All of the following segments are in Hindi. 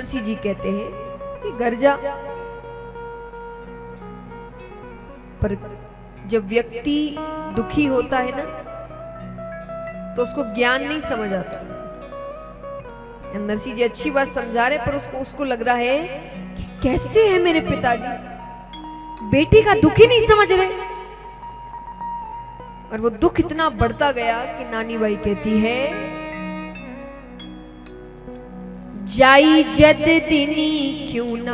नरसिंह जी कहते हैं कि घर जा, पर जब व्यक्ति दुखी होता है ना तो उसको ज्ञान नहीं समझ आता। नरसिंह जी अच्छी बात समझा रहे, पर उसको लग रहा है कि कैसे है मेरे पिताजी, बेटी का दुख ही नहीं समझ रहे। और वो दुख इतना बढ़ता गया कि नानी बाई कहती है, जाई जद दिनी क्यों ना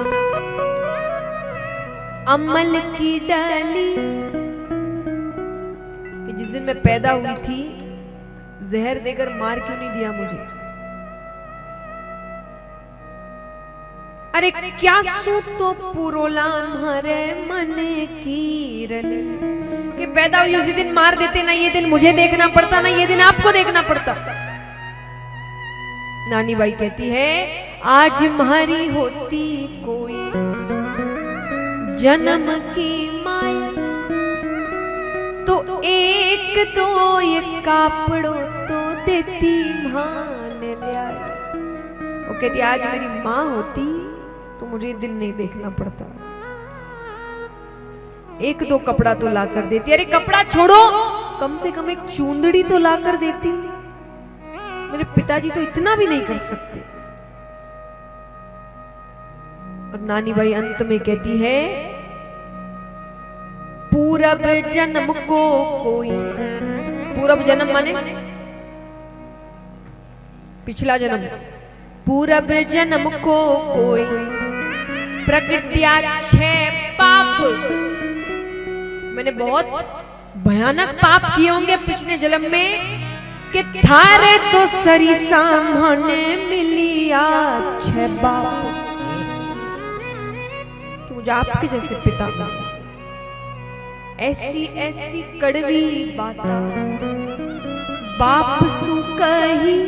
अमल की डाली, कि जिस दिन मैं पैदा हुई थी जहर देकर मार क्यों नहीं दिया मुझे। अरे क्या सू तो पुरोला हरे मन की रली, कि पैदा हुई उसी दिन मार देते ना, ये दिन मुझे देखना पड़ता ना, ये दिन आपको देखना पड़ता। नानी बाई कहती है, आज मारी होती कोई जन्म की माया, तो एक तो ये कापड़ो तो देती मान लिया। वो कहती आज मेरी माँ होती तो मुझे दिन नहीं देखना पड़ता, एक दो कपड़ा तो लाकर देती। अरे कपड़ा छोड़ो, कम से कम एक चूंदड़ी तो लाकर देती। मेरे पिताजी तो इतना भी नहीं कर सकते। और नानी बाई अंत में कहती है, पूरब जन्म को कोई, पूरब जन्म माने पिछला जन्म, पूरब जन्म को कोई प्रकृत्या छह पाप, मैंने बहुत भयानक पाप किए होंगे पिछले जन्म में, कि थारे तो सरिसा माने मिलिया छह बाप, कि मुझे आपके जैसे पिता, ऐसी ऐसी कड़वी बाता बाप सु कही।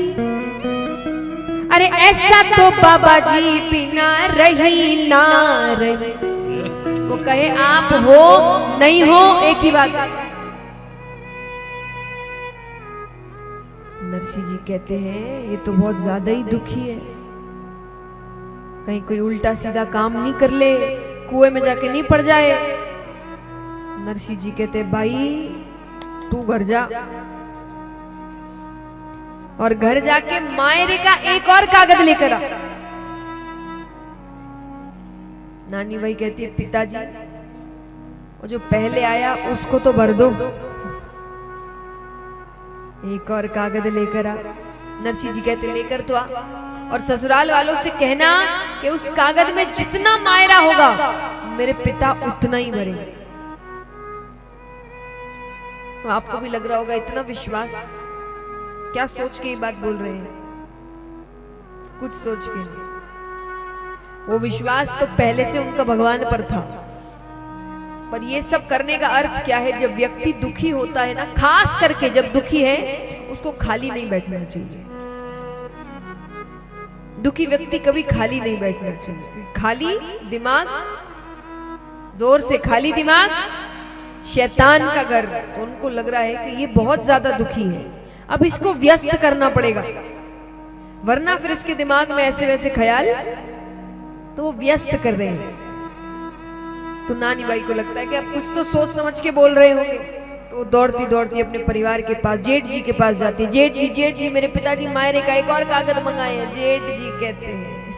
अरे ऐसा तो बाबा जी बिना रही ना रही, वो कहे आप हो नहीं हो एक ही बात। नरसिंह जी कहते हैं ये तो बहुत ज्यादा ही दुखी है, कहीं कोई उल्टा सीधा काम नहीं कर ले, कुएं में जाके नहीं पड़ जाए। नरसिंह जी कहते भाई तू घर जा, और घर जाके मायरे का एक और कागज लेकर आ। नानी बाई कहती है पिताजी वो जो पहले आया उसको तो भर दो, एक और कागज लेकर आ। नरसिंह जी कहते लेकर तो आ, और ससुराल वालों से कहना कि उस कागज में जितना मायरा होगा मेरे पिता उतना ही भरेंगे। आपको भी लग रहा होगा इतना विश्वास, क्या सोच के ये बात बोल रहे हैं? कुछ सोच के नहीं, वो विश्वास तो पहले से उनका भगवान पर था। पर ये सब करने का अर्थ क्या है? जब व्यक्ति दुखी होता है ना, खास करके जब दुखी है, उसको खाली नहीं बैठना चाहिए। दुखी व्यक्ति कभी खाली नहीं बैठना चाहिए। खाली दिमाग, जोर से खाली दिमाग शैतान का घर। तो उनको लग रहा है कि ये बहुत ज्यादा दुखी है, अब इसको व्यस्त करना पड़ेगा, वरना फिर इसके दिमाग में ऐसे वैसे ख्याल, तो वो व्यस्त कर रहे हैं। तो नानी बाई को लगता है कि अब कुछ तो सोच समझ के बोल रहे होंगे, तो दौड़ती दौड़ती अपने परिवार के पास, जेठ जी के पास जाती है। जेठ जी मेरे पिताजी मायरे का एक और कागज मंगाए हैं। जेठ जी कहते हैं